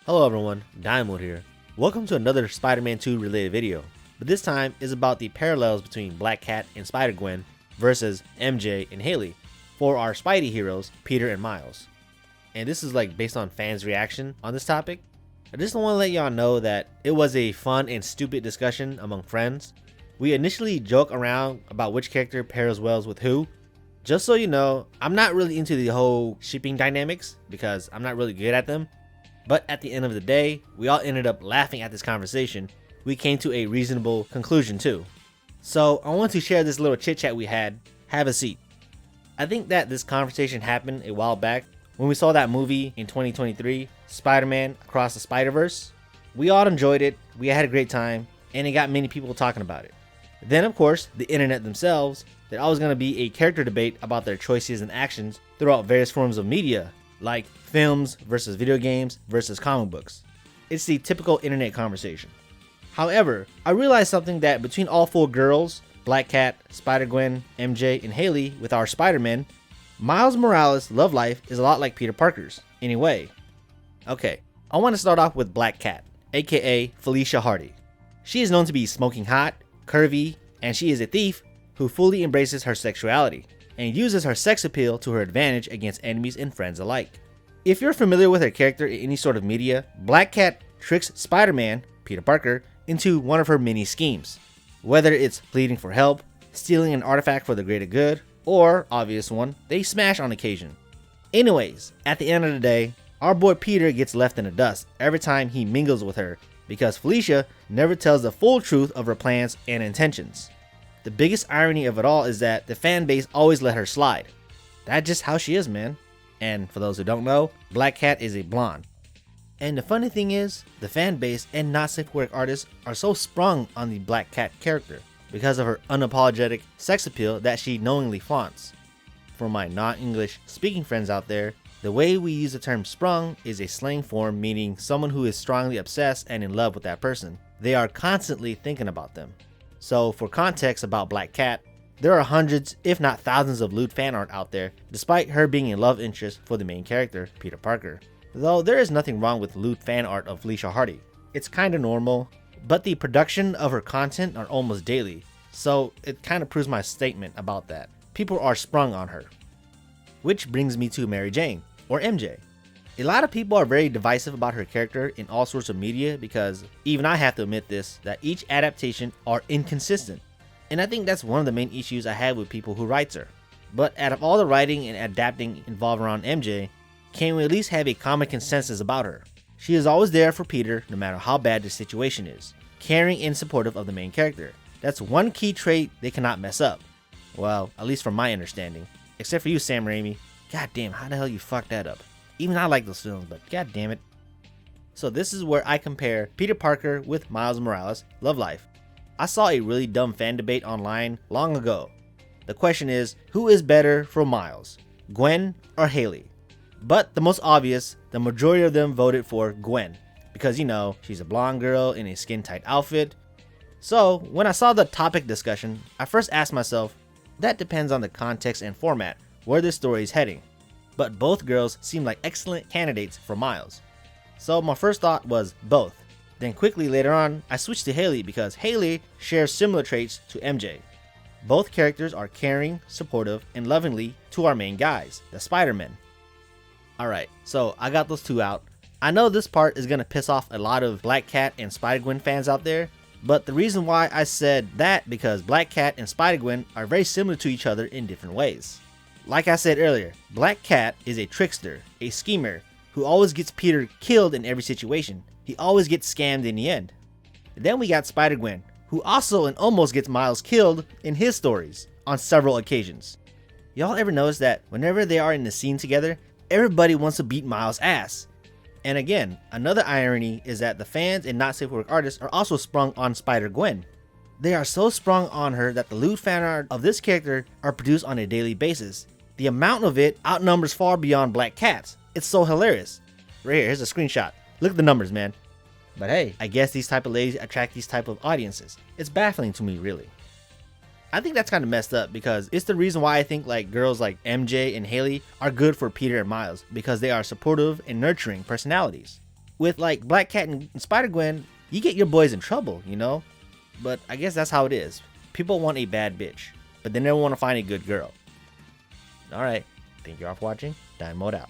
Hello everyone, Diamond here. Welcome to another Spider-Man 2 related video, but this time is about the parallels between Black Cat and Spider-Gwen versus MJ and Haley for our Spidey heroes, Peter and Miles. And this is based on fans' reaction on this topic. I just want to let y'all know that it was a fun and stupid discussion among friends. We initially joke around about which character pairs well with who. Just so you know, I'm not really into the whole shipping dynamics because I'm not really good at them. But at the end of the day, we all ended up laughing at this conversation. We came to a reasonable conclusion too. So I want to share this little chit chat we had. Have a seat. I think that this conversation happened a while back when we saw that movie in 2023, Spider-Man Across the Spider-Verse. We all enjoyed it, we had a great time, and it got many people talking about it. Then of course, the internet themselves, there's always going to be a character debate about their choices and actions throughout various forms of media, like films versus video games versus comic books. It's the typical internet conversation. However, I realized something that between all four girls, Black Cat, Spider-Gwen, MJ, and Haley with our Spider-Man, Miles Morales' love life is a lot like Peter Parker's, in a way. Okay, I want to start off with Black Cat, aka Felicia Hardy. She is known to be smoking hot, curvy, and she is a thief who fully embraces her sexuality and uses her sex appeal to her advantage against enemies and friends alike. If you're familiar with her character in any sort of media, Black Cat tricks Spider-Man, Peter Parker, into one of her many schemes. Whether it's pleading for help, stealing an artifact for the greater good, or, obvious one, they smash on occasion. Anyways, at the end of the day, our boy Peter gets left in the dust every time he mingles with her because Felicia never tells the full truth of her plans and intentions. The biggest irony of it all is that the fan base always let her slide. That's just how she is, man. And for those who don't know, Black Cat is a blonde. And the funny thing is, the fan base and not safe for work artists are so sprung on the Black Cat character because of her unapologetic sex appeal that she knowingly flaunts. For my non-English speaking friends out there, the way we use the term sprung is a slang form meaning someone who is strongly obsessed and in love with that person. They are constantly thinking about them. So for context about Black Cat, there are hundreds if not thousands of lewd fan art out there despite her being a love interest for the main character, Peter Parker. Though there is nothing wrong with lewd fan art of Felicia Hardy. It's kinda normal, but the production of her content are almost daily, so it kinda proves my statement about that. People are sprung on her. Which brings me to Mary Jane, or MJ. A lot of people are very divisive about her character in all sorts of media because even I have to admit this, that each adaptation are inconsistent. And I think that's one of the main issues I have with people who writes her. But out of all the writing and adapting involved around MJ, can we at least have a common consensus about her? She is always there for Peter no matter how bad the situation is, caring and supportive of the main character. That's one key trait they cannot mess up. Well, at least from my understanding. Except for you, Sam Raimi. God damn, how the hell you fucked that up? Even I like those films, but god damn it. So this is where I compare Peter Parker with Miles Morales' love life. I saw a really dumb fan debate online long ago. The question is, who is better for Miles, Gwen or Haley? But the most obvious, the majority of them voted for Gwen. Because you know, she's a blonde girl in a skin tight outfit. So when I saw the topic discussion, I first asked myself, that depends on the context and format, where this story is heading. But both girls seem like excellent candidates for Miles. So my first thought was both. Then quickly later on, I switched to Haley because Haley shares similar traits to MJ. Both characters are caring, supportive, and lovingly to our main guys, the Spider-Men. Alright, so I got those two out. I know this part is gonna piss off a lot of Black Cat and Spider-Gwen fans out there, but the reason why I said that because Black Cat and Spider-Gwen are very similar to each other in different ways. Like I said earlier, Black Cat is a trickster, a schemer, who always gets Peter killed in every situation. He always gets scammed in the end. Then we got Spider-Gwen, who also and almost gets Miles killed in his stories on several occasions. Y'all ever notice that whenever they are in the scene together, everybody wants to beat Miles' ass? And again, another irony is that the fans and not safe for work artists are also sprung on Spider-Gwen. They are so sprung on her that the lewd fan art of this character are produced on a daily basis. The amount of it outnumbers far beyond Black Cat's. It's so hilarious. Right here, here's a screenshot. Look at the numbers, man. But hey, I guess these type of ladies attract these type of audiences. It's baffling to me, really. I think that's kind of messed up because it's the reason why I think girls like MJ and Haley are good for Peter and Miles, because they are supportive and nurturing personalities. with like Black Cat and Spider-Gwen, you get your boys in trouble, you know? But I guess that's how it is. People want a bad bitch, but they never want to find a good girl. Alright, thank you all for watching. Dime Mode out.